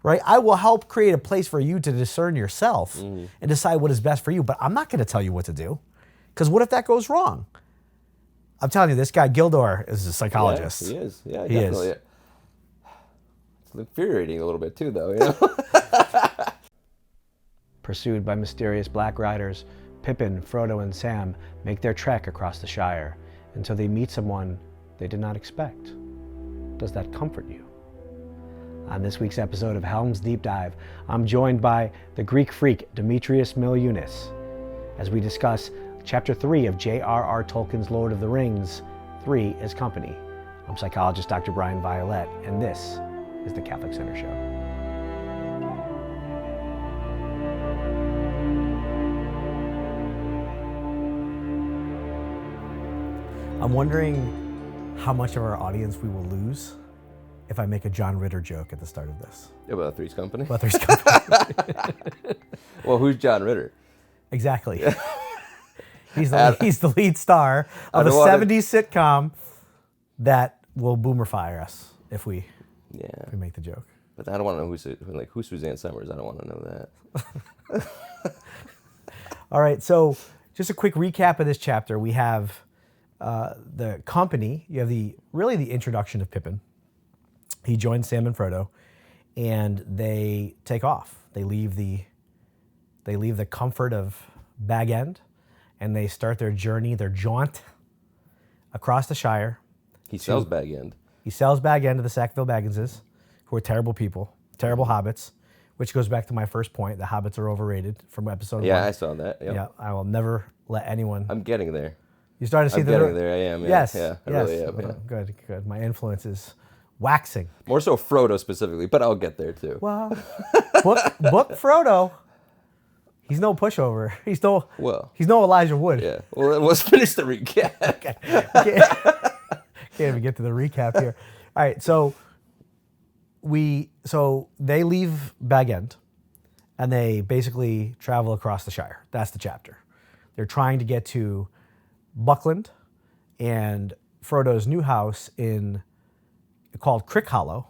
right? I will help create a place for you to discern yourself and decide what is best for you, but I'm not going to tell you what to do, because what if that goes wrong? I'm telling you, this guy, Gildor, is a psychologist. Yeah, he is. Yeah, he definitely. is. It's infuriating a little bit too, though, you know? Pursued by mysterious black riders, Pippin, Frodo, and Sam make their trek across the Shire until they meet someone they did not expect. Does that comfort you? On this week's episode of HELM'S Deep Dive, I'm joined by the Greek freak Dimitrios Miliounis as we discuss Chapter 3 of J.R.R. Tolkien's Lord of the Rings, 3 is Company. I'm psychologist Dr. Bryan Violette, and this is the Catholic Center Show. I'm wondering how much of our audience we will lose if I make a John Ritter joke at the start of this. About Three's Company? About Three's Company. Well, who's John Ritter? Exactly. He's the lead star of a 70s sitcom that will boomer fire us if we make the joke. But I don't want to know who's Suzanne Summers. I don't want to know that. All right, so just a quick recap of this chapter. We have the company. You have the introduction of Pippin. He joins Sam and Frodo, and they take off. They leave the comfort of Bag End, and they start their journey, their jaunt across the Shire. He sells Bag End. He sells Bag End to the Sackville Bagginses, who are terrible people, terrible hobbits, which goes back to my first point. The hobbits are overrated from episode 1. Yeah, I saw that. Yep. Yeah, I will never let anyone. I'm getting there. You started to see I'm getting there. I am. Yeah. Yes. Yeah, I yes. really am. Yeah. Good. My influence is waxing. More so Frodo specifically, but I'll get there too. Well, book Frodo. He's no pushover. He's no Elijah Wood. Yeah. Well, let's finish the recap. Okay. Can't even get to the recap here. All right. So they leave Bag End, and they basically travel across the Shire. That's the chapter. They're trying to get to Buckland and Frodo's new house called Crick Hollow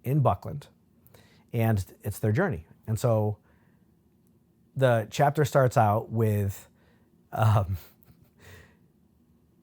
in Buckland, and it's their journey. And so the chapter starts out with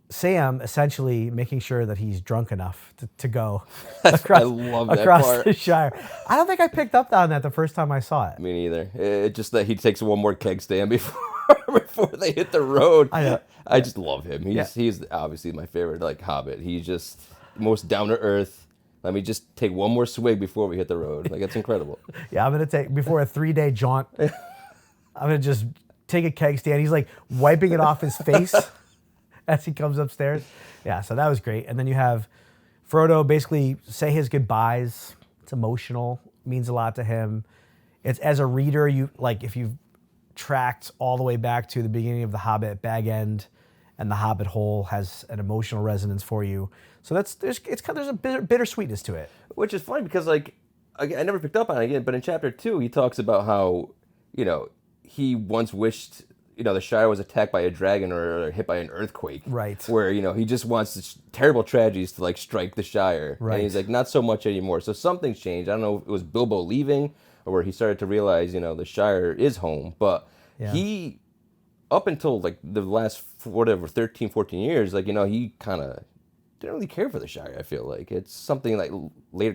Sam essentially making sure that he's drunk enough to go across the Shire. I don't think I picked up on that the first time I saw it. Me neither. It's just that he takes one more keg stand before they hit the road. I just love him. He's obviously my favorite Hobbit. He's just most down to earth. Let me just take one more swig before we hit the road. It's incredible. Yeah, I'm gonna take before a 3-day jaunt. I'm gonna just take a keg stand. He's wiping it off his face as he comes upstairs. Yeah, so that was great. And then you have Frodo basically say his goodbyes. It's emotional, means a lot to him. It's as a reader, if you've tracked all the way back to the beginning of The Hobbit, Bag End and the Hobbit Hole has an emotional resonance for you. So there's a bittersweetness to it. Which is funny because I never picked up on it again, but in chapter 2 he talks about how, he once wished, the Shire was attacked by a dragon or hit by an earthquake. Right. Where, he just wants terrible tragedies to strike the Shire. Right. And he's not so much anymore. So something's changed. I don't know if it was Bilbo leaving or where he started to realize, the Shire is home. But he, up until the last 13, 14 years, he kind of didn't really care for the Shire, I feel like. It's something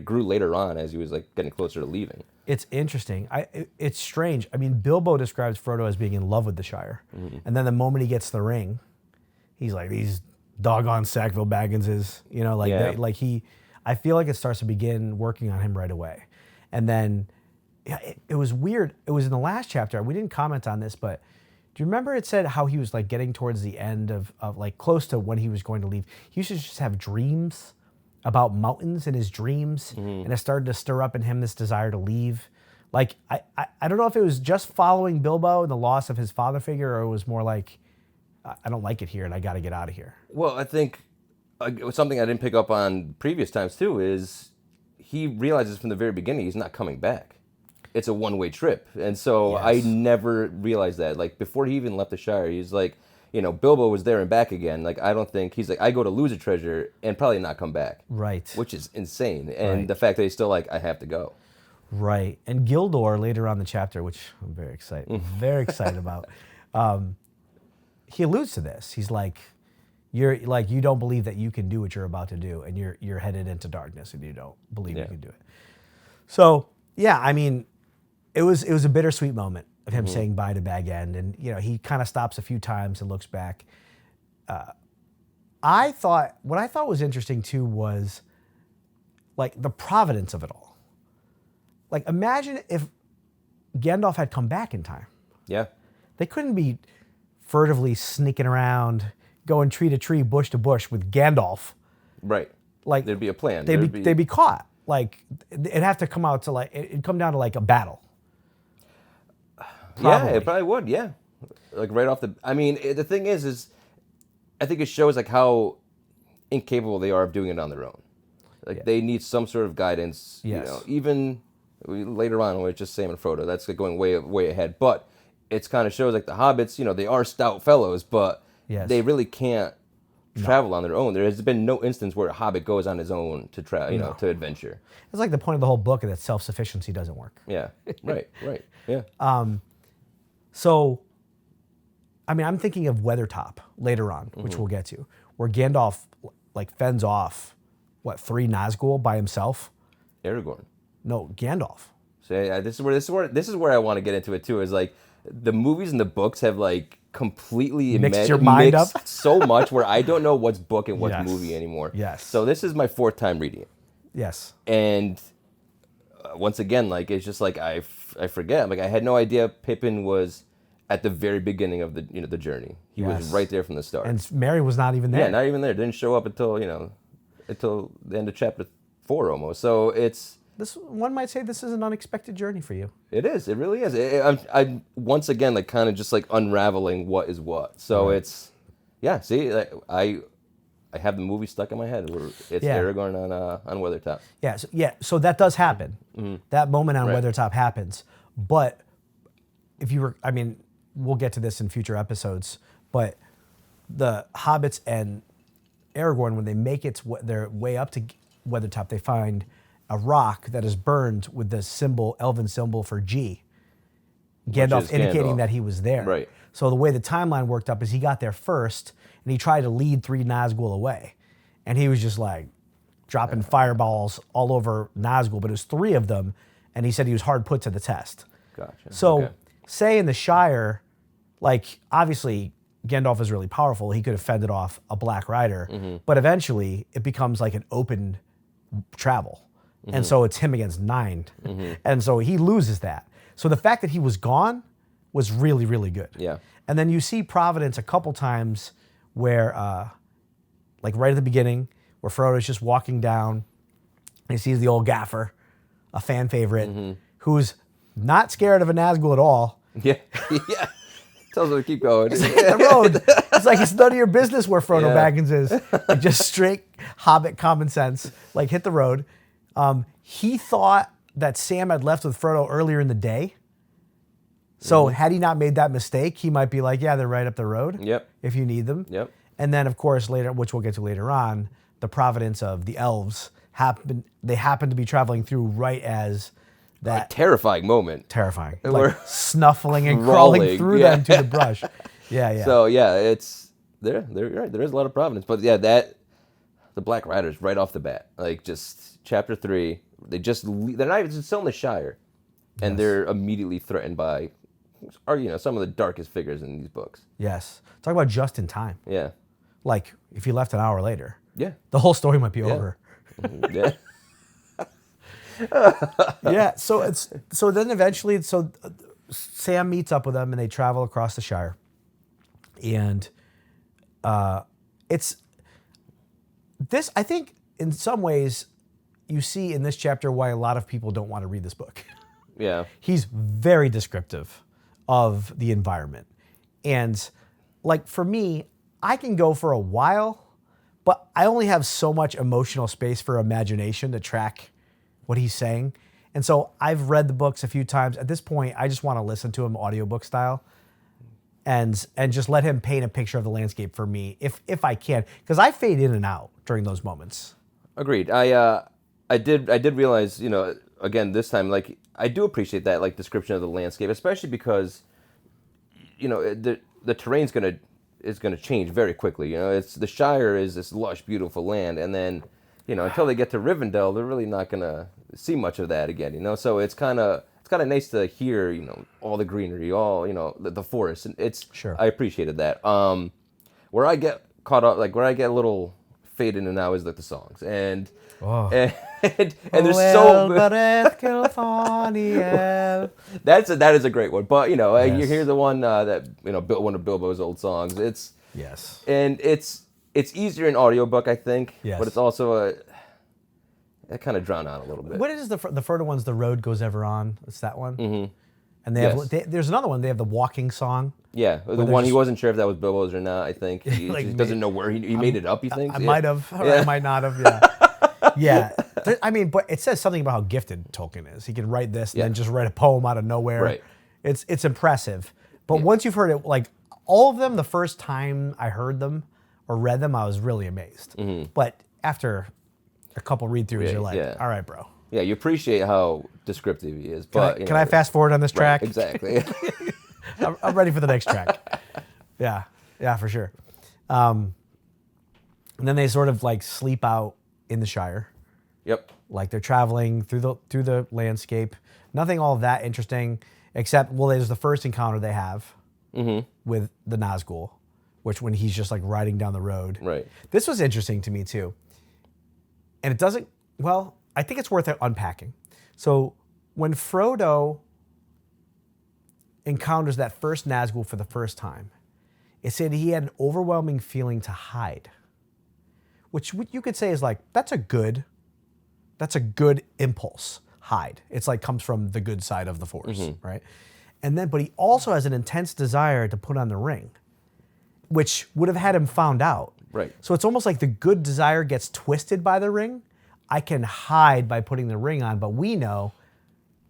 grew later on as he was getting closer to leaving. It's interesting. It's strange. I mean, Bilbo describes Frodo as being in love with the Shire. Mm-hmm. And then the moment he gets the ring, he's like, these doggone Sackville Bagginses, I feel like it starts to begin working on him right away. And then it was weird. It was in the last chapter. We didn't comment on this, but do you remember it said how he was getting towards the end of close to when he was going to leave? He used to just have dreams about mountains in his dreams, and it started to stir up in him this desire to leave. I don't know if it was just following Bilbo and the loss of his father figure, or it was more I don't like it here and I got to get out of here. Well, I think something I didn't pick up on previous times too is he realizes from the very beginning he's not coming back. It's a one-way trip. And so Yes. I never realized that. Before he even left the Shire, he's Bilbo was there and back again. I don't think, he's I go to lose a treasure and probably not come back. Right. Which is insane. And Right. the fact that he's still I have to go. Right. And Gildor, later on in the chapter, which I'm very excited about, he alludes to this. He's like, you don't believe that you can do what you're about to do, and you're headed into darkness, and you don't believe you can do it. So, yeah, I mean, it was a bittersweet moment of him saying bye to Bag End, and he kind of stops a few times and looks back. What I thought was interesting too was like the providence of it all. Like, imagine if Gandalf had come back in time. Yeah. They couldn't be furtively sneaking around, going tree to tree, bush to bush with Gandalf. Right. Like, there'd be a plan. They'd be caught. Like, it'd have to come out to it'd come down to like a battle. Probably. Yeah, it probably would. Yeah. Like right off the. I mean, the thing is I think it shows like how incapable they are of doing it on their own. Like they need some sort of guidance. Yes. Even later on, when it's just Sam and Frodo, that's like going way ahead. But it's kind of shows like the hobbits. They are stout fellows, but they really can't travel on their own. There has been no instance where a hobbit goes on his own to to adventure. It's like the point of the whole book that self-sufficiency doesn't work. Yeah. Right. Yeah. So, I mean, I'm thinking of Weathertop later on, which we'll get to, where Gandalf like fends off 3 Nazgul by himself. Aragorn. No, Gandalf. So this is where I want to get into it too. Is like the movies and the books have like completely mixed your mind up so much where I don't know what's book and what's movie anymore. Yes. So this is my 4th time reading it. Yes. And once again, like it's just like I forget. Like I had no idea Pippin was at the very beginning of the the journey. He was right there from the start. And Mary was not even there. Yeah, not even there. Didn't show up until the end of chapter 4 almost. So it's. One might say this is an unexpected journey for you. It is. It really is. I'm once again like kind of just like unraveling what is what. So it's, See, like, I have the movie stuck in my head. Where it's Aragorn on Weathertop. So that does happen. That moment on Weathertop happens. But if you were, I mean, we'll get to this in future episodes. But the hobbits and Aragorn, when they make their way up to Weathertop, they find a rock that is burned with the elven symbol for G. Gandalf indicating that he was there. Right. So the way the timeline worked up is he got there first, and he tried to lead 3 Nazgul away. And he was just like dropping fireballs all over Nazgul, but it was 3 of them, and he said he was hard put to the test. Gotcha. So say in the Shire, like obviously Gandalf is really powerful. He could have fended off a Black Rider, but eventually it becomes like an open travel. And so it's him against 9. And so he loses that. So the fact that he was gone was really, really good. Yeah. And then you see Providence a couple times where, like right at the beginning, where Frodo's just walking down, and he sees the old gaffer, a fan favorite, who's not scared of a Nazgul at all. Yeah. Tells him to keep going. Hit the road. It's like it's none of your business where Frodo Baggins is. Like just straight Hobbit common sense. Like hit the road. He thought that Sam had left with Frodo earlier in the day. So had he not made that mistake, he might be like, yeah, they're right up the road. Yep. If you need them. Yep. And then, of course, later, which we'll get to later on, the providence of the elves happen to be traveling through right as that terrifying moment. Terrifying. Like snuffling and crawling through them to the brush. Yeah. So it's you're right. There is a lot of providence, but the Black Riders right off the bat, like just chapter 3, they're not even still in the Shire, and they're immediately threatened by, some of the darkest figures in these books. Yes. Talk about just in time. Yeah. Like if you left an hour later. Yeah. The whole story might be over. Yeah. So then eventually, Sam meets up with them and they travel across the Shire, and it's this. I think in some ways, you see in this chapter why a lot of people don't want to read this book. Yeah, he's very descriptive of the environment, and like for me, I can go for a while, but I only have so much emotional space for imagination to track what he's saying. And so I've read the books a few times. At this point, I just want to listen to him audiobook style and just let him paint a picture of the landscape for me if I can, because I fade in and out during those moments. Agreed. I did realize, again, this time, like, I do appreciate that, like, description of the landscape, especially because, you know, the terrain's gonna change very quickly. You know, it's the Shire is this lush, beautiful land, and then, you know, until they get to Rivendell, they're really not gonna see much of that again. You know, so it's kind of nice to hear, you know, all the greenery, all, you know, the forest, and it's Sure. I appreciated that. Where I get caught up, like where I get a little faded in now is like the songs, and there's so Elbereth, Gilthoniel. that is a great one. But you know, Yes. you hear the one that, you know, one of Bilbo's old songs. It's easier in audiobook, I think. Yes. But it's also that kind of drown out a little bit. What is the Frodo one's The Road Goes Ever On? It's that one? Mm-hmm. And Yes. there's another one. They have the walking song. Yeah, the one he wasn't sure if that was Bilbo's or not, I think. He Like just doesn't know where he made it up, he thinks. I might have, or I might not have, yeah. Yeah. I mean, but it says something about how gifted Tolkien is. He can write this and then just write a poem out of nowhere. Right. It's impressive. But once you've heard it, like all of them, the first time I heard them or read them, I was really amazed. Mm-hmm. But after a couple read-throughs, you're like, all right, bro. Yeah, you appreciate how descriptive he is. But Can I fast forward on this track? Right, exactly. I'm ready for the next track. Yeah, for sure. And then they sort of like sleep out in the Shire. Yep. Like they're traveling through the landscape. Nothing all that interesting, except there's the first encounter they have with the Nazgul, which when he's just like riding down the road. Right. This was interesting to me too. And it doesn't. Well, I think it's worth unpacking. So when Frodo encounters that first Nazgul for the first time, it said he had an overwhelming feeling to hide, which you could say is like, that's a good impulse. Hide. It's like comes from the good side of the Force, right? And then, but he also has an intense desire to put on the ring, which would have had him found out. Right. So it's almost like the good desire gets twisted by the ring. I can hide by putting the ring on, but we know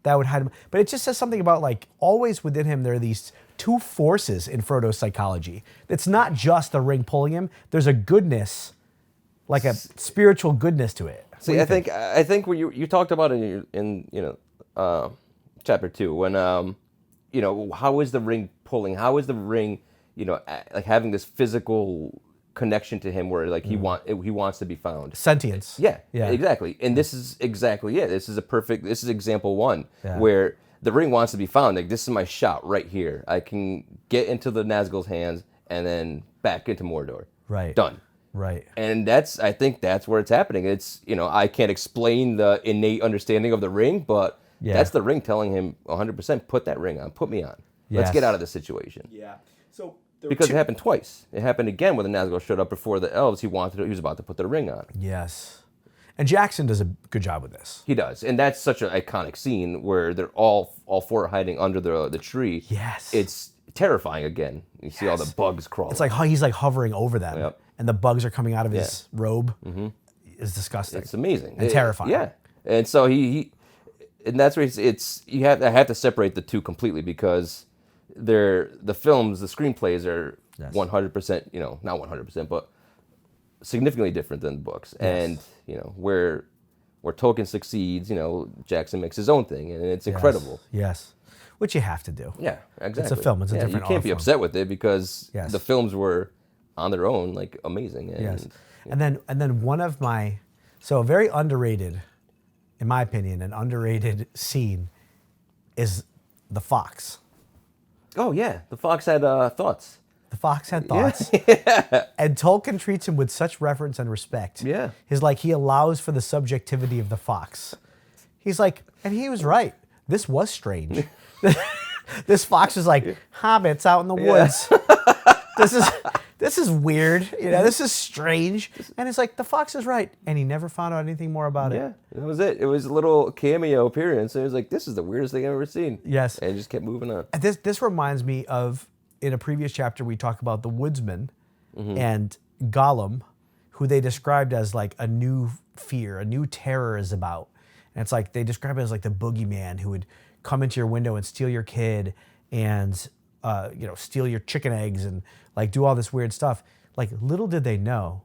that would hide him. But it just says something about like always within him there are these two forces in Frodo's psychology. It's not just the ring pulling him. There's a goodness, like a spiritual goodness to it. See, I think what you talked about in chapter 2 when you know, how is the ring pulling? How is the ring, you know, like having this physical connection to him where like he wants to be found. Sentience. Yeah, exactly. And this is exactly it. This is example 1 Yeah. where the ring wants to be found. Like, this is my shot right here. I can get into the Nazgul's hands and then back into Mordor. Right. Done. Right. And I think that's where it's happening. It's, you know, I can't explain the innate understanding of the ring, but that's the ring telling him 100%, put that ring on, put me on. Let's get out of this situation. Yeah. So because it happened twice. It happened again when the Nazgul showed up before the Elves. He was about to put the ring on. Yes. And Jackson does a good job with this. He does. And that's such an iconic scene where they're all 4 hiding under the tree. Yes. It's terrifying again. You see all the bugs crawling. It's like he's like hovering over them. Yep. And the bugs are coming out of his robe. Mm-hmm. It's disgusting. It's amazing. And terrifying. Yeah. And so and that's where I have to separate the two completely because the screenplays are 100%, you know, not 100%, but significantly different than the books. Yes. And, you know, where Tolkien succeeds, you know, Jackson makes his own thing, and it's incredible. Yes. Which you have to do. Yeah, exactly. It's a film. It's a different You can't be art form. upset with it because the films were on their own, like, amazing. And, yes. And then one of my, so a very underrated, in my opinion, an underrated scene is the fox. Oh, yeah. The fox had thoughts. The fox had thoughts. Yeah. And Tolkien treats him with such reverence and respect. Yeah. He's like, he allows for the subjectivity of the fox. He's like, and he was right. This was strange. This fox is like, hobbits out in the woods. This is weird. You know, this is strange. And it's like, the fox is right. And he never found out anything more about it. Yeah, that was it. It was a little cameo appearance. And it was like, this is the weirdest thing I've ever seen. Yes. And it just kept moving on. This reminds me of, in a previous chapter, we talked about the woodsman and Gollum, who they described as like a new fear, a new terror is about. And it's like, they describe it as like the boogeyman who would come into your window and steal your kid and, you know, steal your chicken eggs and like do all this weird stuff. Like, little did they know,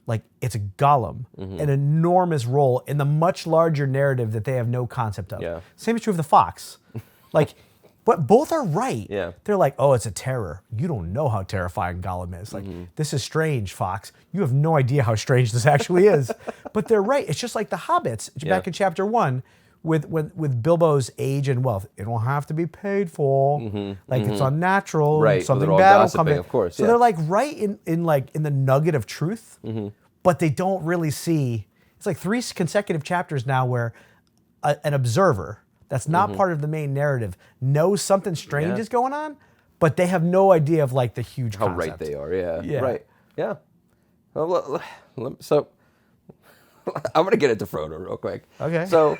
like it's a Gollum, an enormous role in the much larger narrative that they have no concept of. Yeah. Same is true of the fox. Like, but both are right. Yeah. They're like, oh, it's a terror. You don't know how terrifying Gollum is. Like, this is strange, Fox. You have no idea how strange this actually is. But they're right. It's just like the Hobbits back in chapter 1 with Bilbo's age and wealth. It don't have to be paid for. Like, it's unnatural. Right. Something Well, bad will gossiping, come in. of course. So they're like right in the nugget of truth, but they don't really see. It's like 3 consecutive chapters now where an observer that's not part of the main narrative knows something strange is going on, but they have no idea of like the huge How concept. right they are, yeah. Yeah. Right, yeah. Well, so, I'm going to get into Frodo real quick. Okay. So,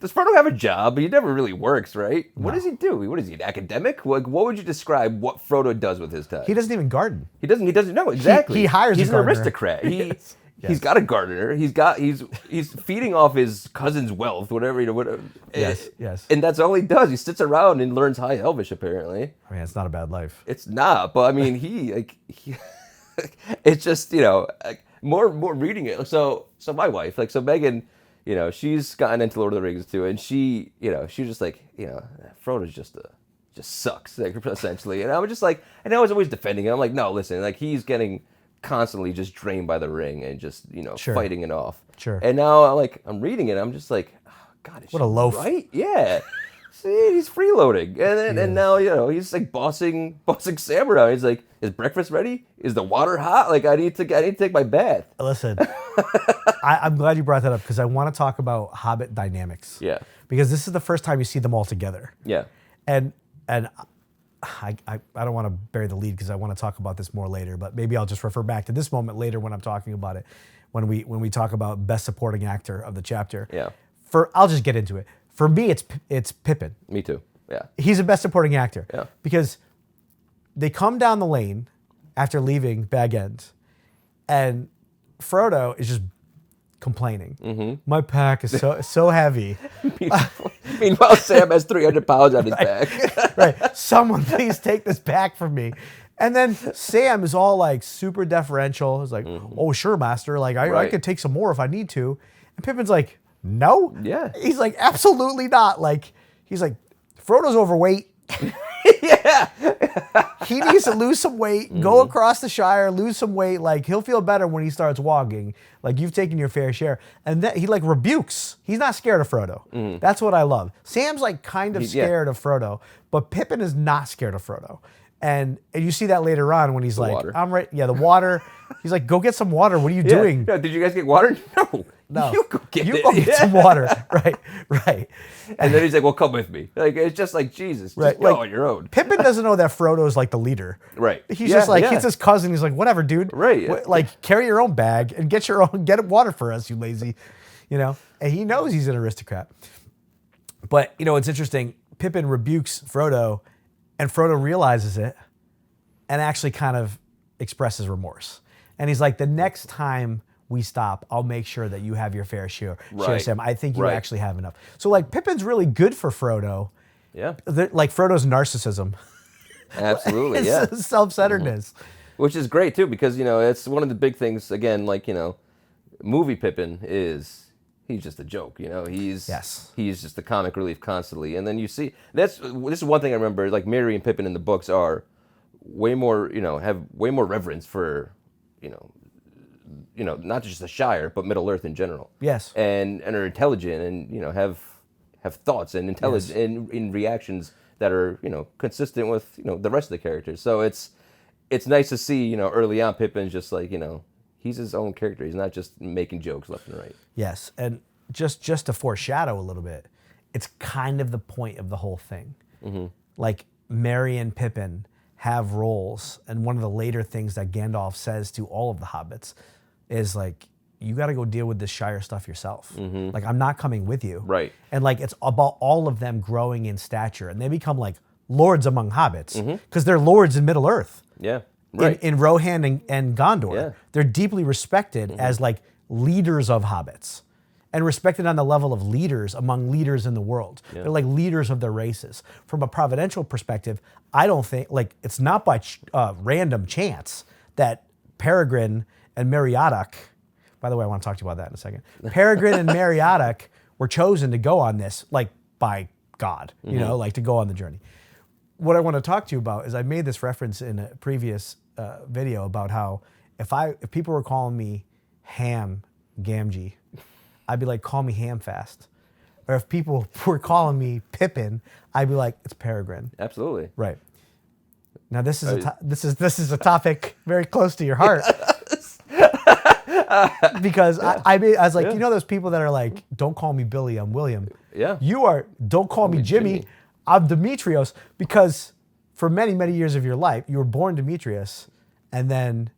does Frodo have a job? He never really works, right? No. What does he do? What is he, an academic? Like, what would you describe what Frodo does with his time? He doesn't even garden. He doesn't know, exactly. He hires He's a gardener. an aristocrat. Yes. He's got a gardener. He's feeding off his cousin's wealth, whatever. Yes. And that's all he does. He sits around and learns High Elvish. Apparently, I mean, it's not a bad life. it's not. But I mean, he it's just more reading it. So my wife, Megan, she's gotten into Lord of the Rings too, and she was just like, Frodo's just sucks, essentially. And I was just like, and I was always defending it. I'm like, no, listen, like he's getting constantly just drained by the ring and just Sure. fighting it off. Sure. And now I'm reading it. I'm just like, oh, God, is What a loaf. right? Yeah. See, he's freeloading, and now he's like bossing Sam around. He's like, is breakfast ready? Is the water hot? Like I need to take my bath. Listen, I'm glad you brought that up because I want to talk about Hobbit dynamics. Yeah. Because this is the first time you see them all together. Yeah. And I don't want to bury the lead because I want to talk about this more later, but maybe I'll just refer back to this moment later when I'm talking about it, when we talk about best supporting actor of the chapter. Yeah. I'll just get into it. For me, it's Pippin. Me too. Yeah. He's the best supporting actor. Yeah. Because they come down the lane after leaving Bag End, and Frodo is just complaining. My pack is so heavy. Meanwhile, Sam has 300 pounds on his back. Right. Someone please take this back from me. And then Sam is all like super deferential. He's like, oh, sure, master. Like, I could take some more if I need to. And Pippin's like, no. Yeah. He's like, absolutely not. Like, he's like, Frodo's overweight. Yeah. He needs to lose some weight, go across the Shire, lose some weight. Like, he'll feel better when he starts walking. Like, you've taken your fair share. And then he like rebukes. He's not scared of Frodo. That's what I love. Sam's like kind of scared of Frodo, but Pippin is not scared of Frodo. And you see that later on when he's like, water. I'm right. Yeah, the water. He's like, go get some water. What are you doing? Yeah, did you guys get water? No. You go get it. Go get some water. Right. And then he's like, well, come with me. Like, it's just like, Jesus, just go on your own. Pippin doesn't know that Frodo's like the leader. Right. He's just like, he's his cousin. He's like, whatever, dude. Right. Like, carry your own bag and get water for us, you lazy, And he knows he's an aristocrat. But, it's interesting. Pippin rebukes Frodo, and Frodo realizes it and actually kind of expresses remorse. And he's like, the next time we stop, I'll make sure that you have your fair share, Sam. I think you actually have enough. So, like, Pippin's really good for Frodo. Yeah. Like, Frodo's narcissism. Absolutely, His self-centeredness. Which is great, too, because, it's one of the big things, again, like, movie Pippin is... He's just a joke, He's just the comic relief constantly, and then you see this is one thing I remember. Like Merry and Pippin in the books are way more, have way more reverence for, not just the Shire but Middle Earth in general. Yes, and are intelligent and have thoughts and intelligence in reactions that are consistent with the rest of the characters. So it's nice to see early on Pippin's just like he's his own character. He's not just making jokes left and right. Yes, and just to foreshadow a little bit, it's kind of the point of the whole thing. Like, Merry and Pippin have roles, and one of the later things that Gandalf says to all of the hobbits is like, you got to go deal with this Shire stuff yourself. Like, I'm not coming with you. Right. And like, it's about all of them growing in stature, and they become like lords among hobbits because they're lords in Middle Earth. Yeah. Right. In Rohan and Gondor. Yeah. They're deeply respected as like leaders of hobbits and respected on the level of leaders among leaders in the world. Yeah. They're like leaders of their races. From a providential perspective, I don't think, like, it's not by random chance that Peregrine and Meriadoc, by the way, I want to talk to you about that in a second. Peregrine and Meriadoc were chosen to go on this, like by God, you know, like to go on the journey. What I want to talk to you about is I made this reference in a previous video about how if people were calling me Ham Gamgee, I'd be like, call me Hamfast. Or if people were calling me Pippin, I'd be like, it's Peregrine. Absolutely. Right. Now this is this is a topic very close to your heart. Because I was like, you know those people that are like, don't call me Billy, I'm William. Yeah. You are, don't call me Jimmy, I'm Dimitrios. Because for many, many years of your life, you were born Dimitrios, and then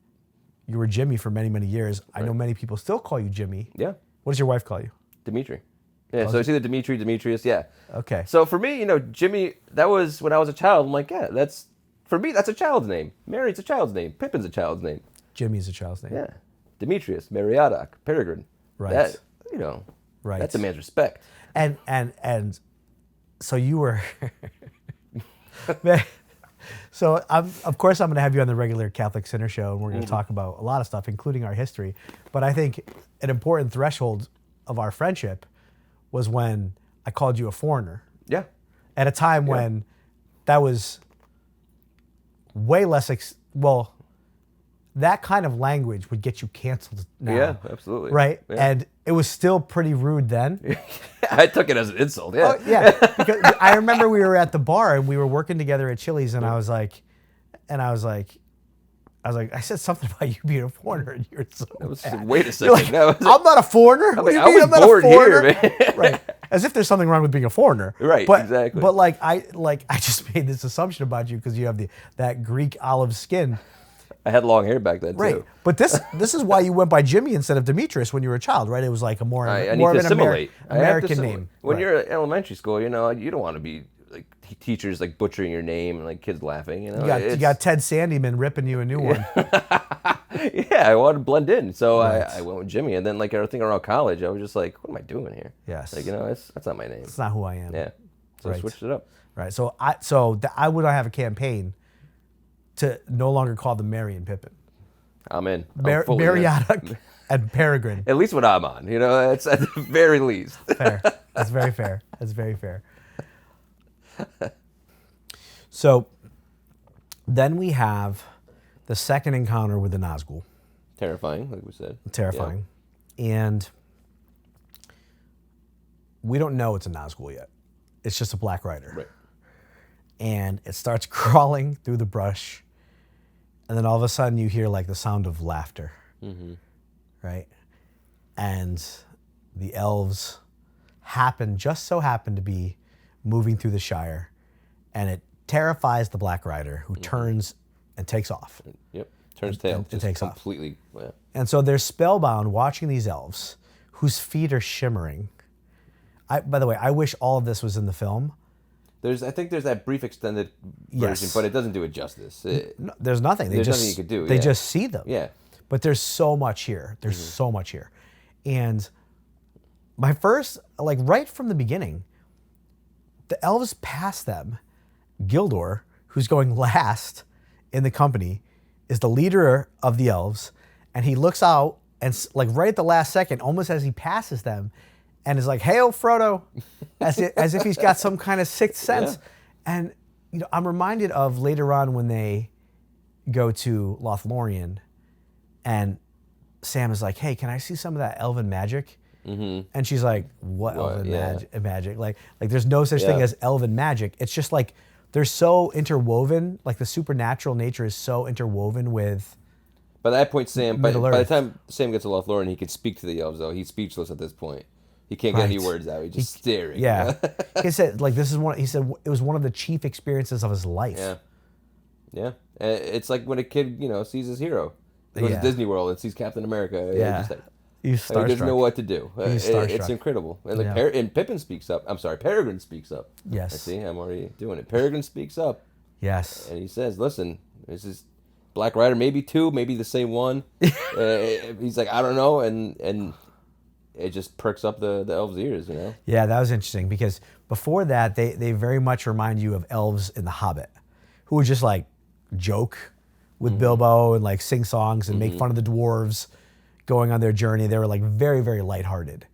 you were Jimmy for many, many years. Right. I know many people still call you Jimmy. Yeah. What does your wife call you? Dimitri. Yeah, so it's either Dimitri, Dimitrios, yeah. Okay. So for me, you know, Jimmy, that was when I was a child. I'm like, yeah, for me, that's a child's name. Mary's a child's name. Pippin's a child's name. Jimmy's a child's name. Yeah. Demetrius, Meriadoc, Peregrine. Right. That, you know, right. That's a man's respect. And so you were... So of course I'm going to have you on the regular Catholic Sinner Show, and we're going to talk about a lot of stuff, including our history. But I think an important threshold of our friendship was when I called you a foreigner. Yeah. At a time when that was way less, that kind of language would get you canceled now. Yeah, absolutely. Right? Yeah. And it was still pretty rude then. I took it as an insult, yeah. Oh, yeah. Because I remember we were at the bar and we were working together at Chili's, and I said something about you being a foreigner, and you're so mad. Wait a second. Like, I'm not a foreigner. I was born here, man. Right. As if there's something wrong with being a foreigner. Right, but, exactly. But I just made this assumption about you because you have that Greek olive skin. I had long hair back then, right. too. But this is why you went by Jimmy instead of Demetrius when you were a child, right? It was like a more of an American name. When you're in elementary school, you know, you don't want to be like teachers like butchering your name and like kids laughing. You know, you got Ted Sandyman ripping you a new one. Yeah, I wanted to blend in, so right. I went with Jimmy. And then like I think around college, I was just like, what am I doing here? Yes. Like, you know, that's not my name. It's not who I am. Yeah. So I switched it up. Right. So I would have a campaign to no longer call them Merry and Pippin. I'm in. Meriadoc and Peregrine. At least when I'm on, you know, that's at the very least. Fair. That's very fair. That's very fair. So then we have the second encounter with the Nazgul. Terrifying, like we said. Terrifying. Yeah. And we don't know it's a Nazgul yet. It's just a black rider. Right. And it starts crawling through the brush. And then all of a sudden you hear like the sound of laughter. Mm-hmm. Right? And the elves just so happen to be moving through the Shire. And it terrifies the black rider, who turns and takes off. Yep. Turns tail. It takes completely. Off. Yeah. And so they're spellbound watching these elves whose feet are shimmering. By the way, I wish all of this was in the film. I think there's that brief extended version, but it doesn't do it justice. No, there's nothing. There's nothing you could do. They just see them. Yeah. But there's so much here. There's so much here. And my first, like right from the beginning, the elves pass them. Gildor, who's going last in the company, is the leader of the elves. And he looks out and like right at the last second, almost as he passes them, and is like, "Hail, Frodo," as if he's got some kind of sixth sense. Yeah. And you know, I'm reminded of later on when they go to Lothlorien, and Sam is like, "Hey, can I see some of that elven magic?" Mm-hmm. And she's like, "What elven magic? Like there's no such thing as elven magic. It's just like they're so interwoven. Like the supernatural nature is so interwoven with." By that point, by the time Sam gets to Lothlorien, he can speak to the elves. Though he's speechless at this point. He can't get any words out. He's just staring. Yeah. He said, like, he said it was one of the chief experiences of his life. Yeah. Yeah. It's like when a kid, you know, sees his hero. He goes to Disney World and sees Captain America. Yeah. Just like, he's starstruck. He doesn't know what to do. It's incredible. And like and Pippin speaks up. I'm sorry, Peregrine speaks up. Yes. I see, I'm already doing it. Peregrine speaks up. Yes. And he says, listen, this is Black Rider, maybe two, maybe the same one. He's like, I don't know. And it just perks up the elves' ears, you know? Yeah, that was interesting because before that, they very much remind you of elves in The Hobbit, who would just like joke with Bilbo and like sing songs and make fun of the dwarves going on their journey. They were like very, very lighthearted.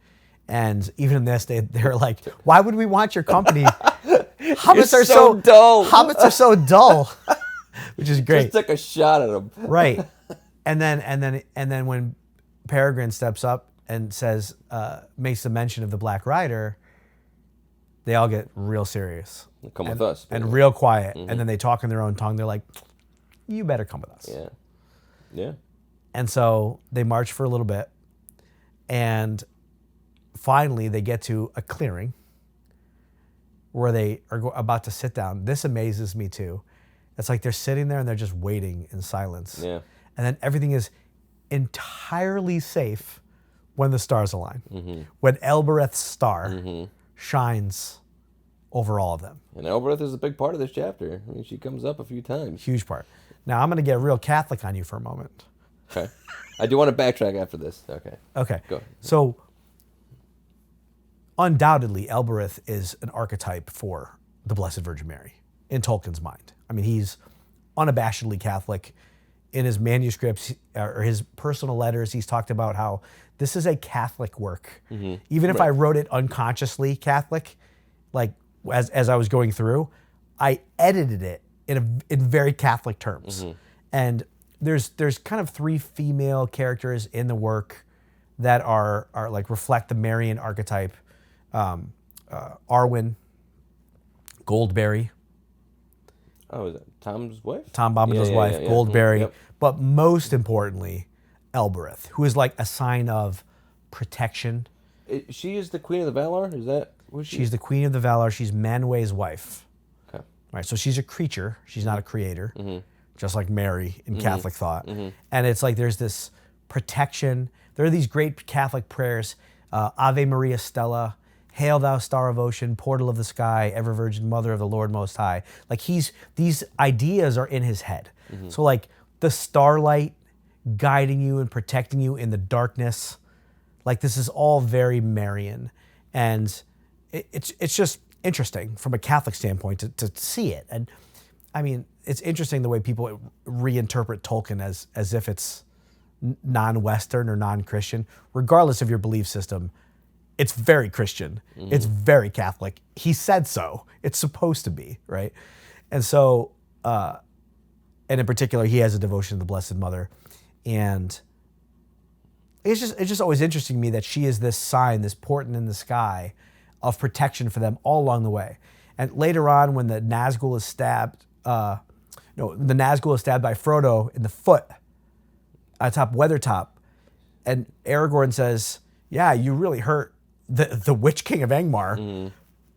And even in this, they're like, why would we want your company? Hobbits are so dull. Hobbits are so dull, which is great. Just took a shot at them. Right. And then when Peregrine steps up and says, makes the mention of the Black Rider, they all get real serious. Come with us. And real quiet. And then they talk in their own tongue. They're like, you better come with us. Yeah. Yeah. And so they march for a little bit. And finally, they get to a clearing where they are about to sit down. This amazes me too. It's like they're sitting there and they're just waiting in silence. Yeah. And then everything is entirely safe when the stars align. When Elbereth's star shines over all of them. And Elbereth is a big part of this chapter. I mean, she comes up a few times. Huge part. Now, I'm going to get real Catholic on you for a moment. Okay. I do want to backtrack after this. Okay. Okay. Go. So, undoubtedly, Elbereth is an archetype for the Blessed Virgin Mary in Tolkien's mind. I mean, he's unabashedly Catholic. In his manuscripts or his personal letters, he's talked about how this is a Catholic work. Even if I wrote it unconsciously Catholic, like as I was going through, I edited it in very Catholic terms. And there's kind of three female characters in the work that are like reflect the Marian archetype. Arwen, Goldberry. Oh, is that Tom's wife? Tom Bombadil's wife, Goldberry. But most importantly, Elbereth, who is like a sign of protection. She is the Queen of the Valar? Is that what She's the Queen of the Valar. She's Manwë's wife. Okay. Right, so she's a creature. She's not a creator, just like Mary in Catholic thought. And it's like there's this protection. There are these great Catholic prayers, Ave Maria Stella, Hail thou star of ocean, portal of the sky, ever virgin mother of the Lord Most High. Like these ideas are in his head. So like the starlight guiding you and protecting you in the darkness, like this is all very Marian. And it's just interesting from a Catholic standpoint to see it. And I mean, it's interesting the way people reinterpret Tolkien as if it's non-Western or non-Christian, regardless of your belief system. It's very Christian. It's very Catholic. He said so. It's supposed to be, right? And so, and in particular, he has a devotion to the Blessed Mother. And it's just always interesting to me that she is this sign, this portent in the sky of protection for them all along the way. And later on, when the Nazgul is stabbed, the Nazgul is stabbed by Frodo in the foot atop Weathertop, and Aragorn says, yeah, you really hurt the Witch King of Angmar,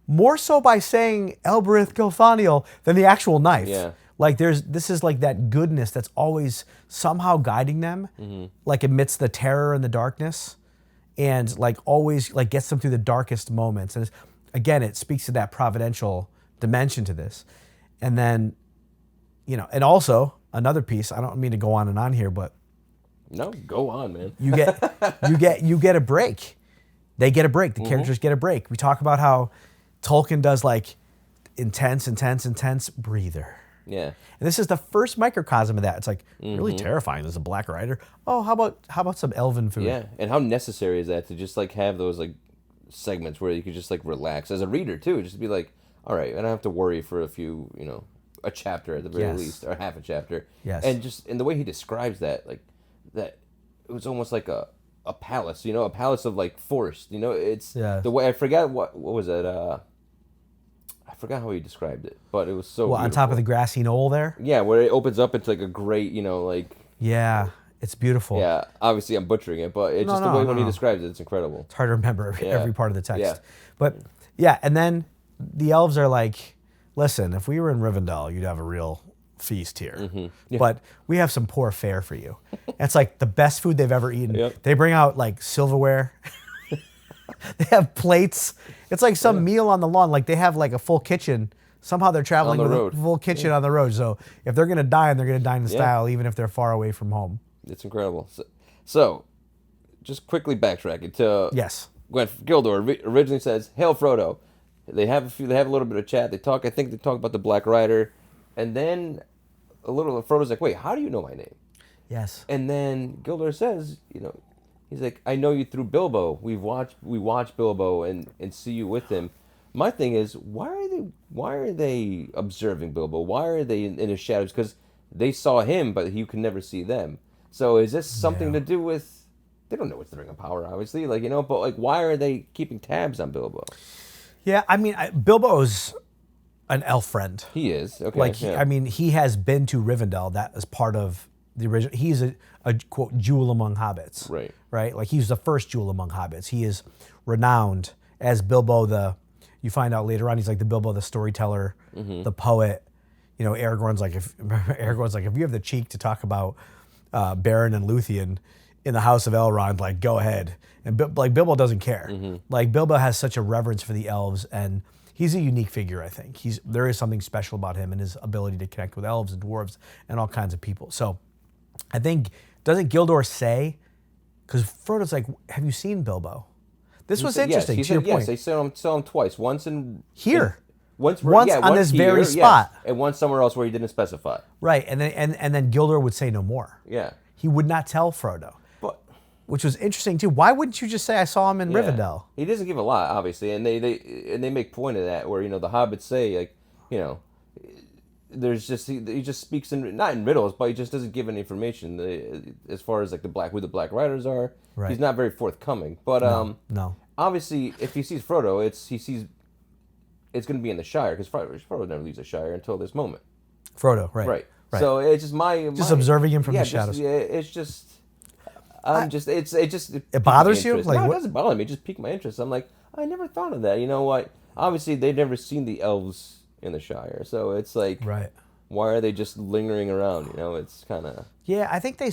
more so by saying Elbereth Gilthaniel than the actual knife. Yeah. Like this is like that goodness that's always somehow guiding them, like amidst the terror and the darkness, and like always like gets them through the darkest moments. And again, it speaks to that providential dimension to this. And then, and also another piece. I don't mean to go on and on here, but no, go on, man. you get a break. They get a break. The characters get a break. We talk about how Tolkien does like intense breather. Yeah. And this is the first microcosm of that. It's like really terrifying. There's a Black Rider. Oh, how about some elven food? Yeah. And how necessary is that to just like have those like segments where you could just like relax as a reader too, just be like, all right, I don't have to worry for a few, a chapter at the very least, or half a chapter. Yes. And just in the way he describes that, like that, it was almost like a palace, a palace of like forest, it's the way, I forgot what was it, I forgot how he described it, but it was so beautiful. On top of the grassy knoll there? Yeah, where it opens up into like a great, like... Yeah, it's beautiful. Yeah, obviously I'm butchering it, but it's the way when he describes it, it's incredible. It's hard to remember every part of the text. Yeah. But yeah, and then the elves are like, listen, if we were in Rivendell, you'd have a real feast here. But we have some poor fare for you. It's like the best food they've ever eaten. Yep. They bring out like silverware. They have plates. It's like some meal on the lawn. Like they have like a full kitchen. Somehow they're traveling with a full kitchen on the road. So if they're going to dine, they're going to dine in style, even if they're far away from home. It's incredible. So just quickly backtracking to when Gildor originally says, "Hail Frodo." They have a little bit of chat. I think they talk about the Black Rider, and then Frodo's like, wait, how do you know my name? Yes. And then Gildor says, he's like, I know you through Bilbo. We watch Bilbo and see you with him. My thing is, why are they observing Bilbo? Why are they in his shadows? Because they saw him, but you can never see them. So is this something to do with? They don't know what's the Ring of Power, obviously. But why are they keeping tabs on Bilbo? Yeah, I mean, Bilbo's an elf friend. He is. Okay. I mean, he has been to Rivendell. That is part of the original. He's a quote jewel among hobbits. Right. Right. Like he's the first jewel among hobbits. He is renowned as Bilbo you find out later on he's like the Bilbo the storyteller, the poet. Aragorn's like if you have the cheek to talk about Beren and Luthien in the House of Elrond, like go ahead. And Bilbo doesn't care. Like Bilbo has such a reverence for the elves, and he's a unique figure. I think there is something special about him and his ability to connect with elves and dwarves and all kinds of people. So I think doesn't Gildor say? Because Frodo's like, have you seen Bilbo? This was interesting. Yes, to your point. Yes, they saw him twice. Once in here. Once on this very spot. Yes, and once somewhere else where he didn't specify. Right, and then Gildor would say no more. Yeah. He would not tell Frodo. Which was interesting too. Why wouldn't you just say I saw him in Rivendell? He doesn't give a lot, obviously, and they make point of that where the hobbits say there's just he just speaks not in riddles, but he just doesn't give any information as far as who the Black Riders are. Right. He's not very forthcoming. But no. Obviously, if he sees Frodo, it's going to be in the Shire because Frodo never leaves the Shire until this moment. Frodo, right? So it's just just observing him from the shadows. It's just. It bothers you? No, it doesn't bother me. It just piqued my interest. I'm like, I never thought of that. You know what? Obviously, they've never seen the elves in the Shire, so it's like, why are they just lingering around? It's kind of. Yeah, I think they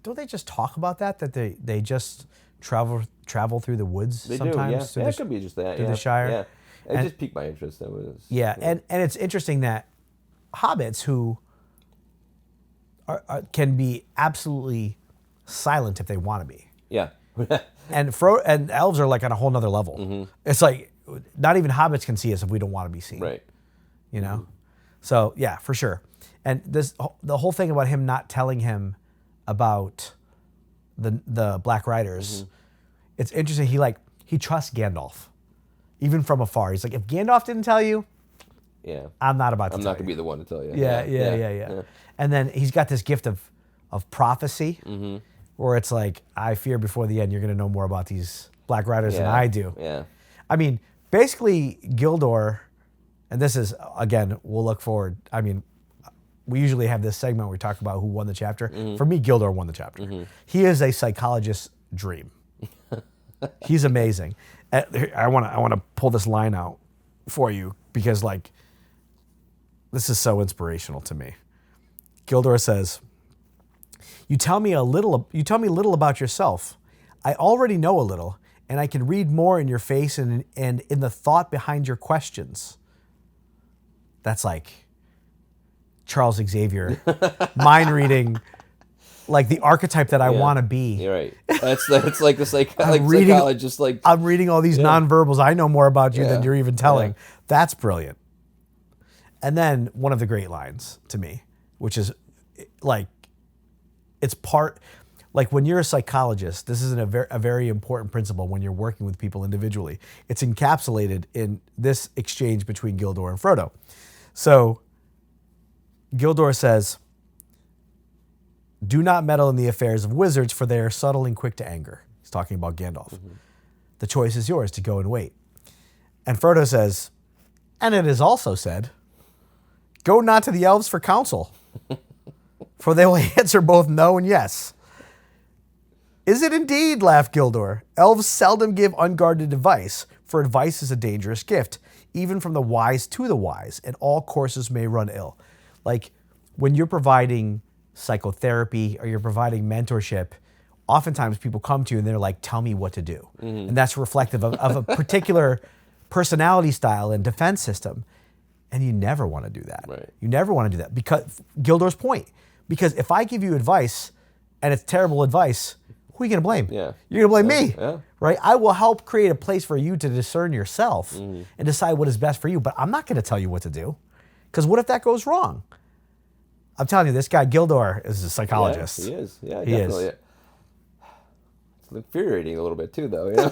don't they just talk about that they just travel through the woods they sometimes. Do, yeah. It could be just that. The Shire. Yeah, it just piqued my interest. That was. Yeah, and it's interesting that hobbits who can be absolutely silent if they want to be. Yeah. and elves are like on a whole nother level. Mm-hmm. It's like not even hobbits can see us if we don't want to be seen. Right. So yeah, for sure. And the whole thing about him not telling him about the Black Riders, it's interesting. He trusts Gandalf, even from afar. He's like, if Gandalf didn't tell you, I'm not about to. I'm not gonna be the one to tell you. Yeah. And then he's got this gift of prophecy. Mm-hmm. Where it's like, I fear before the end you're going to know more about these Black Riders than I do. Yeah. I mean, basically, Gildor, and this is, again, we'll look forward. I mean, we usually have this segment where we talk about who won the chapter. Mm-hmm. For me, Gildor won the chapter. Mm-hmm. He is a psychologist's dream. He's amazing. I want to pull this line out for you because, this is so inspirational to me. Gildor says, You tell me little about yourself. I already know a little, and I can read more in your face and in the thought behind your questions. That's like Charles Xavier, mind reading, like the archetype that I want to be. You're right. That's like the psychologist. I'm reading all these nonverbals. I know more about you than you're even telling. Yeah. That's brilliant. And then one of the great lines to me, which is it's part, when you're a psychologist, this is a very important principle when you're working with people individually. It's encapsulated in this exchange between Gildor and Frodo. So Gildor says, do not meddle in the affairs of wizards, for they are subtle and quick to anger. He's talking about Gandalf. Mm-hmm. The choice is yours to go and wait. And Frodo says, and it is also said, go not to the elves for counsel. For they will answer both no and yes. Is it indeed, laughed Gildor. Elves seldom give unguarded advice, for advice is a dangerous gift, even from the wise to the wise, and all courses may run ill. When you're providing psychotherapy or you're providing mentorship, oftentimes people come to you and they're like, tell me what to do. Mm-hmm. And that's reflective of a particular personality style and defense system. And you never want to do that. Right. You never want to do that because Gildor's point. Because if I give you advice and it's terrible advice, who are you going to blame? Yeah. You're going to blame me, yeah. Right? I will help create a place for you to discern yourself and decide what is best for you, but I'm not going to tell you what to do because what if that goes wrong? I'm telling you, this guy Gildor is a psychologist. Yeah, he is. Yeah, he definitely. is. It's infuriating a little bit too, though. You know?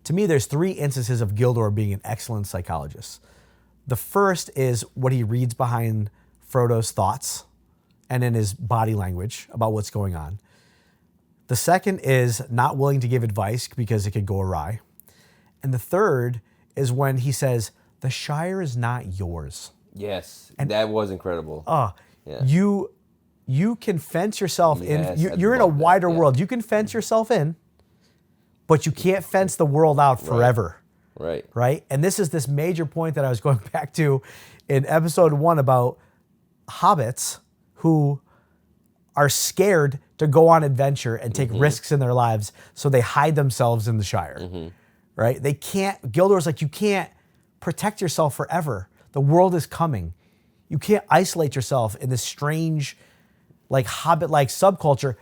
To me, there's 3 instances of Gildor being an excellent psychologist. The first is what he reads behind Frodo's thoughts and in his body language about what's going on. The second is not willing to give advice because it could go awry. And the third is when he says, the Shire is not yours. Yes, and that was incredible. Yeah. You can fence yourself in. You're in a wider world. You can fence yourself in, but you can't fence the world out forever. Right? And this is this major point that I was going back to in episode 1 about hobbits who are scared to go on adventure and take risks in their lives, so they hide themselves in the Shire. Right? They can't. Gildor's like, you can't protect yourself forever. The world is coming. You can't isolate yourself in this strange, like Hobbit-like subculture.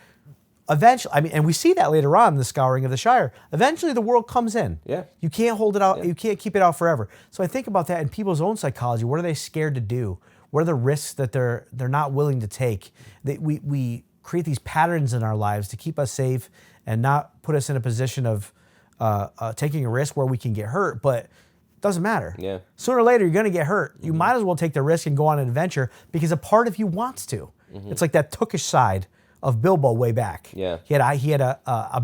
Eventually, I mean, and we see that later on in the Scouring of the Shire. Eventually, the world comes in. Yeah. You can't hold it out. You can't keep it out forever. So I think about that in people's own psychology. What are they scared to do? What are the risks that they're not willing to take? We create these patterns in our lives to keep us safe and not put us in a position of taking a risk where we can get hurt, but it doesn't matter. Yeah. Sooner or later, you're going to get hurt. You might as well take the risk and go on an adventure because a part of you wants to. It's like that Tookish side of Bilbo way back. Yeah. He had a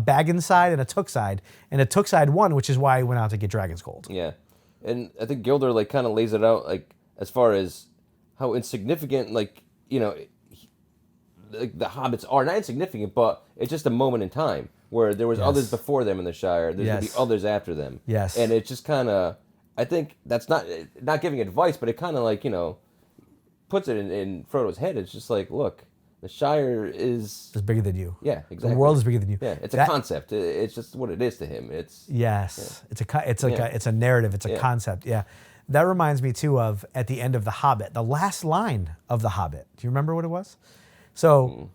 Baggins side and a Took side, and the Took side won, which is why he went out to get Dragon's Gold. Yeah. And I think Gildor like kind of lays it out like as far as how insignificant like, you know, like the hobbits are. Not insignificant, but it's just a moment in time where there was others before them in the Shire. There's going to be others after them. Yes. And it's just kind of, I think that's not giving advice, but it kind of like, you know, puts it in Frodo's head. It's just like, look, the Shire is bigger than you. Yeah, exactly. The world is bigger than you. Yeah, it's a concept. It's just what it is to him. It's it's a narrative. It's a concept. Yeah, that reminds me too of at the end of The Hobbit, the last line of The Hobbit. Do you remember what it was? So,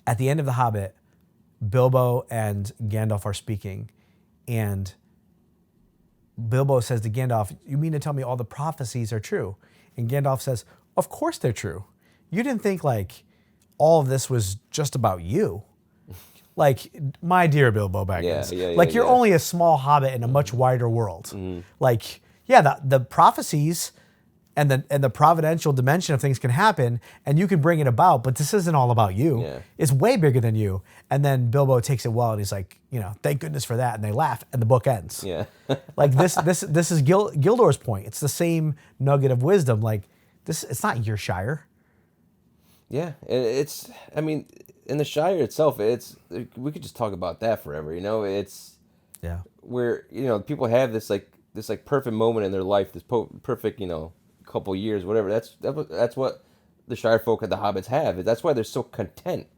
at the end of The Hobbit, Bilbo and Gandalf are speaking, and Bilbo says to Gandalf, "You mean to tell me all the prophecies are true?" And Gandalf says, "Of course they're true. You didn't think like all of this was just about you. Like, my dear Bilbo Baggins, you're only a small hobbit in a much wider world. Like, the prophecies and the providential dimension of things can happen, and you can bring it about, but this isn't all about you. Yeah. It's way bigger than you." And then Bilbo takes it well, and he's like, thank goodness for that, and they laugh, and the book ends. Yeah. Like this is Gildor's point. It's the same nugget of wisdom. Like it's not your Shire. Yeah, it's. I mean, in the Shire itself, we could just talk about that forever. It's where people have this perfect moment in their life, this perfect couple years, whatever. That's what the Shire folk and the hobbits have. That's why they're so content.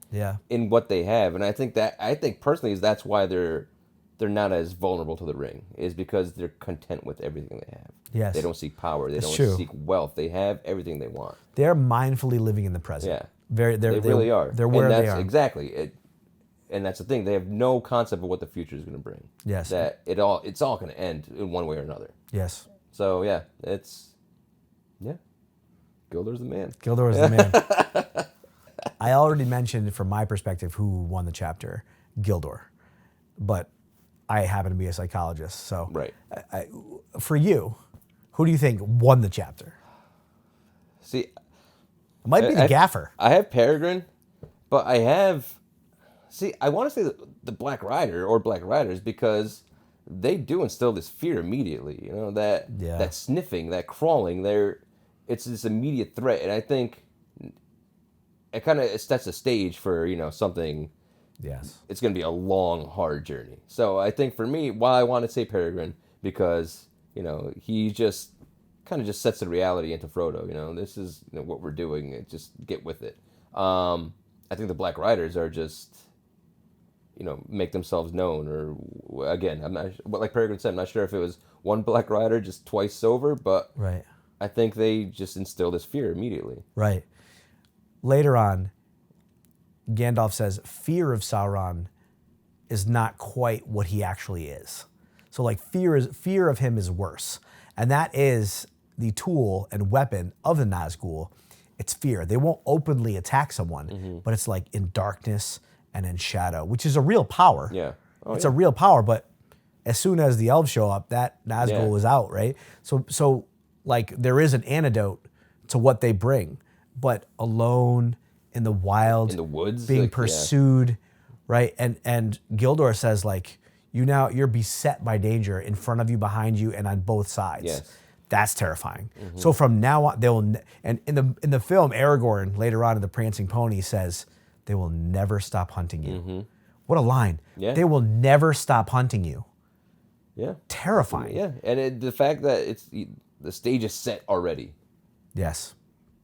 In what they have, and I think personally that's why they're not as vulnerable to the ring, is because they're content with everything they have. Yes. They don't seek power. They don't seek wealth. They have everything they want. They're mindfully living in the present. Yeah. They really are. They're where they are. Exactly. And that's the thing. They have no concept of what the future is going to bring. Yes. That it's all going to end in one way or another. Yes. So, Gildor's the man. Gildor is the man. I already mentioned from my perspective who won the chapter, Gildor. But I happen to be a psychologist. So right. For you, who do you think won the chapter? See, it might be the gaffer. I have Peregrine, but I want to say the Black Rider or Black Riders, because they do instill this fear immediately. That sniffing, that crawling, it's this immediate threat. And I think it kind of sets the stage for, something. Yes. It's going to be a long, hard journey. So I think for me, while I want to say Peregrine, because, he just kind of just sets the reality into Frodo. This is what we're doing. Just get with it. I think the Black Riders are just, make themselves known. Or again, I'm not. Like Peregrine said, I'm not sure if it was one Black Rider just twice over, but right. I think they just instill this fear immediately. Right. Later on, Gandalf says fear of Sauron is not quite what he actually is. So like fear of him is worse. And that is the tool and weapon of the Nazgul, it's fear. They won't openly attack someone, but it's like in darkness and in shadow, which is a real power. Yeah. It's a real power, but as soon as the elves show up, that Nazgul is out, right? So like there is an antidote to what they bring, but alone in the wild, in the woods, being like, pursued, right? And Gildor says like, you're beset by danger in front of you, behind you, and on both sides. Yes. That's terrifying. So from now on, and in the film, Aragorn later on in the Prancing Pony says, they will never stop hunting you. What a line. Yeah. They will never stop hunting you. Yeah. Terrifying. Yeah, and the fact that the stage is set already. Yes.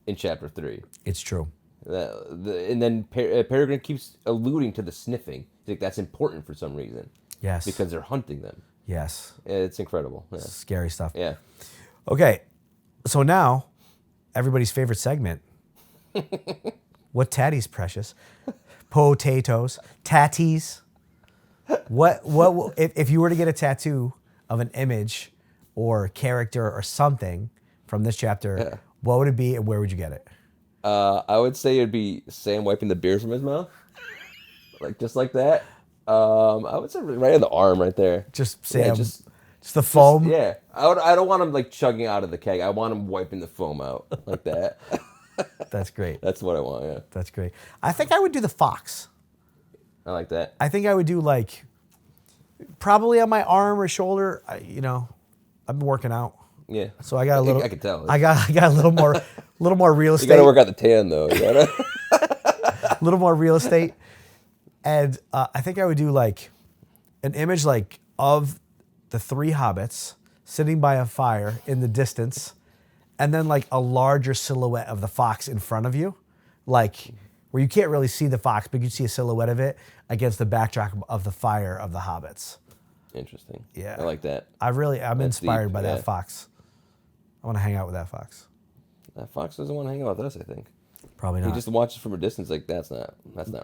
In chapter 3. It's true. And then Peregrine keeps alluding to the sniffing. Like that's important for some reason. Yes. Because they're hunting them. Yes. It's incredible. Yeah. Scary stuff. Yeah. Okay. So now, everybody's favorite segment. What tatties, precious? Potatoes. Tatties. What if you were to get a tattoo of an image or character or something from this chapter, what would it be and where would you get it? I would say it'd be Sam wiping the beer from his mouth. Like just like that. I would say right on the arm right there. Just Sam. Yeah, just the foam. Yeah. I don't want him like chugging out of the keg. I want him wiping the foam out like that. That's great. That's what I want, yeah. That's great. I think I would do the fox. I like that. I think I would do like probably on my arm or shoulder. I've been working out. Yeah. So I got a little. I could tell. I got a little more real estate. You gotta work out the tan though. You gotta. A little more real estate, and I think I would do like an image like of the 3 hobbits sitting by a fire in the distance, and then like a larger silhouette of the fox in front of you, like where you can't really see the fox, but you see a silhouette of it against the backdrop of the fire of the hobbits. Interesting. Yeah. I like that. I'm inspired deep, by that fox. I want to hang out with that fox. That fox doesn't want to hang out with us, I think. Probably not. He just watches from a distance like that's not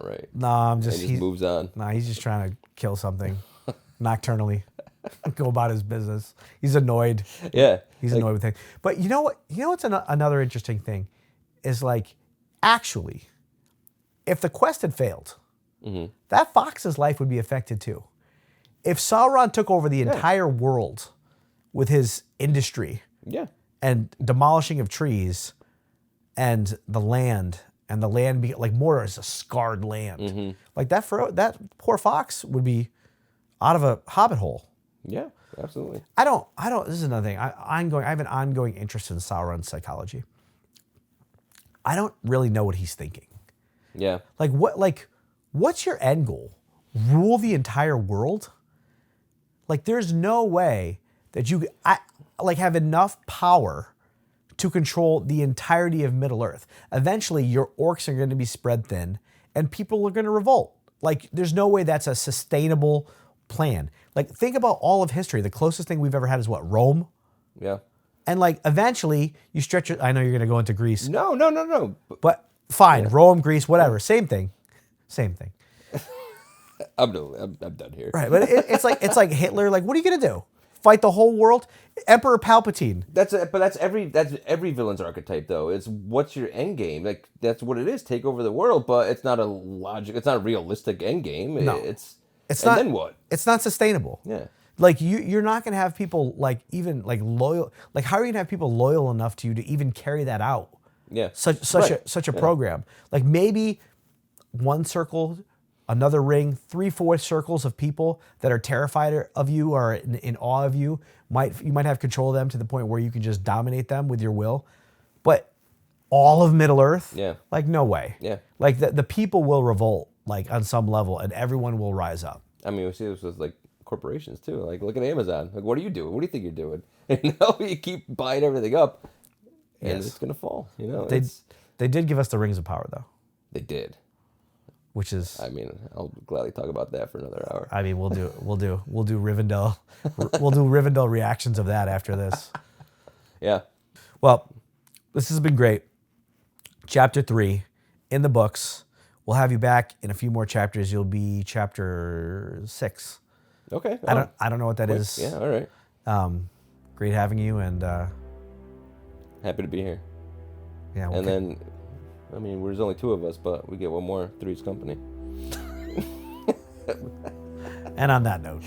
right. No, and he just moves on. No, he's just trying to kill something nocturnally. Go about his business. He's annoyed. Yeah. He's annoyed with things. But you know what? You know what's another interesting thing is like, actually, if the quest had failed, that fox's life would be affected too. If Sauron took over the entire world with his industry and demolishing of trees and the land like Mordor is a scarred land. Like that poor fox would be out of a hobbit hole. Yeah, absolutely. I don't, this is another thing. I have an ongoing interest in Sauron's psychology. I don't really know what he's thinking. Yeah. What's your end goal? Rule the entire world? Like, there's no way that you have enough power to control the entirety of Middle-earth. Eventually, your orcs are going to be spread thin, and people are going to revolt. Like, there's no way that's a sustainable plan. Like, think about all of history. The closest thing we've ever had is what? Rome? Yeah. And, like, eventually, you stretch it. I know you're going to go into Greece. No. But fine, Rome, Greece, whatever. Same thing. I'm done here. Right, but it's like Hitler. Like, what are you gonna do? Fight the whole world? Emperor Palpatine. That's every villain's archetype though. It's what's your end game? Like that's what it is. Take over the world, but it's not a logic. It's not a realistic end game. No, it's not. Then what? It's not sustainable. Yeah. Like you're not gonna have people like even like loyal. Like how are you gonna have people loyal enough to you to even carry that out? Yeah. Such a program. Like maybe one circle, another ring, 3/4 circles of people that are terrified of you or in awe of you. You might have control of them to the point where you can just dominate them with your will. But all of Middle-earth? Yeah. Like no way. Yeah. Like the people will revolt like on some level and everyone will rise up. I mean, we see this with like corporations too. Like look at Amazon. Like what are you doing? What do you think you're doing? You keep buying everything up and it's gonna fall. They did give us the Rings of Power though. They did. Which is, I mean, I'll gladly talk about that for another hour. I mean, we'll do Rivendell, we'll do Rivendell reactions of that after this. Yeah. Well, this has been great. Chapter 3 in the books. We'll have you back in a few more chapters. You'll be chapter 6. Okay. I don't know what that is. Yeah. All right. Great having you and happy to be here. Yeah. And then I mean, there's only 2 of us, but we get one more. 3's company. And on that note.